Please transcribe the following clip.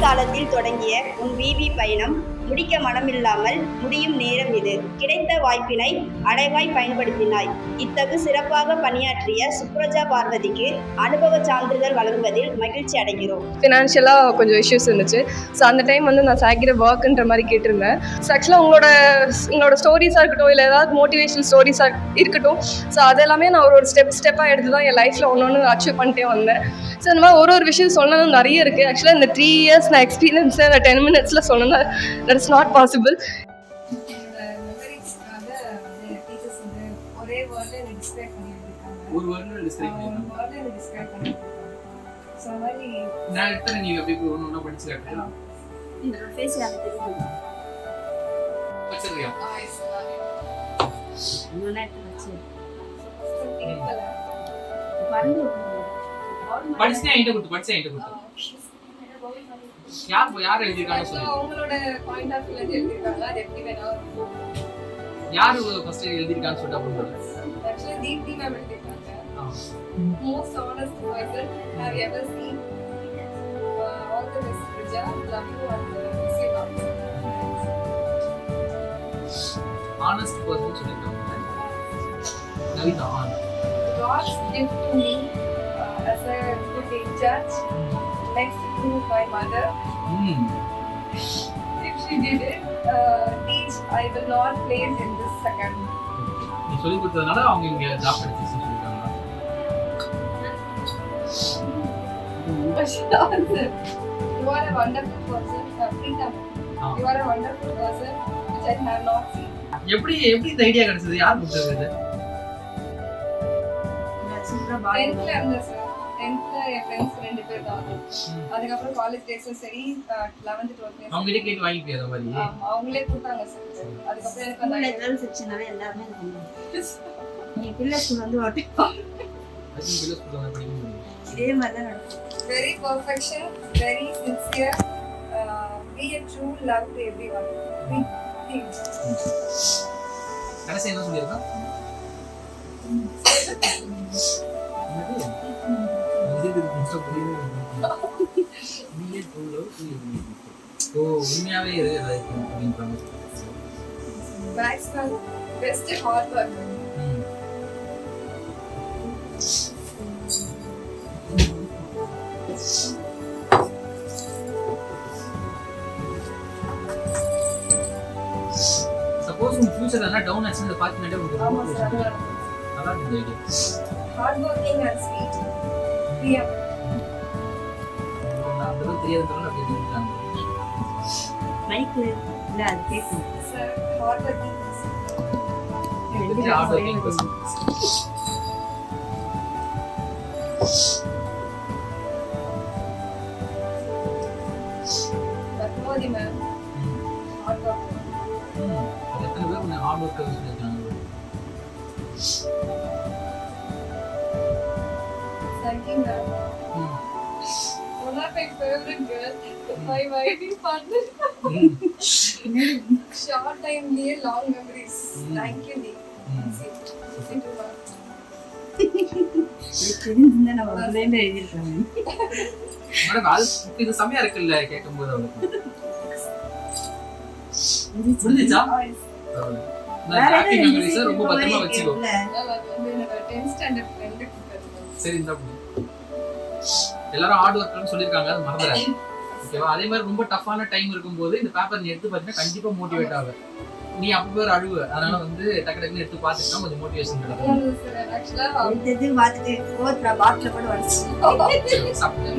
காலத்தில் தொடங்கிய உன் விவி பயணம் முடிக்க மனமில்லாமல் முடியும் நேரம் இது. கிடைத்த வாய்ப்பினை அடைவாய் பயன்படுத்தினாய். இத்தகு சிறப்பாக பணியாற்றிய சுப்ரஜா பார்வதிக்கு அனுபவ சான்றிதழ் வழங்குவதில் மகிழ்ச்சி அடைகிறோம். ஃபினான்ஷியலாக கொஞ்சம் இஷ்யூஸ் இருந்துச்சு. ஸோ அந்த டைம் வந்து நான் சாகிற ஒர்க்குன்ற மாதிரி கேட்டிருந்தேன். ஸோ ஆக்சுவலாக உங்களோட ஸ்டோரிஸாக இருக்கட்டும், இல்லை ஏதாவது மோட்டிவேஷனல் ஸ்டோரிஸாக இருக்கட்டும், ஸோ அதெல்லாமே நான் ஒரு ஸ்டெப்பாக எடுத்து தான் என் லைஃப்பில் ஒன்று அச்சீவ் பண்ணிட்டே வந்தேன். ஸோ இந்த மாதிரி ஒரு விஷயம் சொன்னதும் நிறைய இருக்குது. ஆக்சுவலாக இந்த 3 years நான் எக்ஸ்பீரியன்ஸை 10 minutesல சொன்னேன்னா தட் இஸ் நாட் பாசிபிள். ஒரு வேர்ட்ல டிஸ்கிரைப் பண்ணிருக்காங்க. சோ மாதிரி நான் எடுத்து நீங்க அப்படியே ஒண்ணு படிச்சு காட்டுறேன். இந்த ஃபேஸ் யாருக்கு தெரியும்? பச்சரியா இன்னொன்னு எடுத்து வச்சு படிச்சே என்கிட்ட கொடுத்து யார் எழுதிருக்காங்க சொல்லுங்க. அவங்களோட பாயிண்ட் ஆஃப் வியூல எழுதிருக்காங்க. அது எப்படி வேணா யாரு ஃபர்ஸ்ட் எழுதிருக்கான்னு சொல்லிட்டு போடுங்க. ஆக்சுவலி தீப்தி மேம் எழுதிருக்காங்க. Most honest person have you ever seen. All the best, Pooja. Love you and see you back. Honest person சொல்லிருக்காங்க. Navitha on. God's gift to me as a good judge. Next to my mother. If she did it, teach I will not place in this second. நீ சொல்லி கொடுத்ததனால அவங்க இங்க job எடுத்து சொல்லிருக்காங்க. You are a wonderful person. You are a wonderful person which I have not seen. எப்படி இந்த idea கிடைச்சது? யார் கொடுத்தது இது? 10th இருந்த சார். 10th என் ஃப்ரெண்ட்ஸ் 2 பேர் தான். அதுக்கு அப்புறம் காலேஜ் டேஸ்ல சரி 11th 12th அவங்க கிட்ட கேட்டு வாங்கிப்பியா அந்த மாதிரி? அவங்களே கொடுத்தாங்க சார். அதுக்கு அப்புறம் எனக்கு அந்த லெவல் செக்ஷனால எல்லாமே பண்ணுவாங்க. நீ பிள்ளை ஸ்கூல் வந்து ஓட்டே அது பிள்ளை ஸ்கூல்ல தான் படிக்கணும். இதே மாதிரி தான் நடக்கும். Very perfection, very sincere, be a true love to everyone. கடைசி என்ன சொல்லிருக்கா? உண்மையாவே best hard work. சப்போஸ் உங்க ஃபியூச்சர்ல எல்லாம் டவுன் ஆச்சுன்னா இத பாத்து நட உங்களுக்கு ஆமா சார். நல்லா இருக்கு idea. Hard working and sweet. Priya. நான் அதெல்லாம் தெரியாததுனால அப்படி இருக்காங்க. மைக் இல்ல அது கேக்கும். Sir hard working. இது hard working person. Padmavati ma'am. Hard working. எத்தனை பேர் உன்னை ஹார்ட் ஒர்க்கர் சொல்லிருக்காங்க? Thank you, ma'am. One of my favorite girls, my writing partner. Short time, near long memories. Thank you, Dee. Listen to her. தெரிஞ்சிருந்தா நம்ம முதல்ல எழுதிருக்காங்க. Madam அது இது செமையா இருக்குல்ல கேட்கும்போது அவங்களுக்கு. புரிஞ்சுச்சா? நான் ஹாப்பி மெமரிஸ் ரொம்ப பத்திரமா வச்சுக்கோ. என்னோட 10th ஸ்டாண்டர்ட் ஃப்ரெண்ட் சரி இந்த எல்லாரும் ஹார்ட் ஒர்க்னு சொல்லிருக்காங்க, அது மறந்துடாத. ஓகேவா? அதே மாதிரி ரொம்ப டஃப்பான டைம் இருக்கும்போது இந்த பேப்பர் நீ எடுத்து பார்த்தீங்கன்னா கண்டிப்பா மோட்டிவேட் ஆகு. நீ அப்ப பேர் அழுவ, அதனால வந்து டக்கு டக்குன்னு எடுத்து பார்த்துட்டா கொஞ்சம் மோட்டிவேஷன் கிடைக்கும். ஆக்சுவலா பார்த்துட்டு பாட்டில கூட வந்துச்சு. சாப்பிட்டு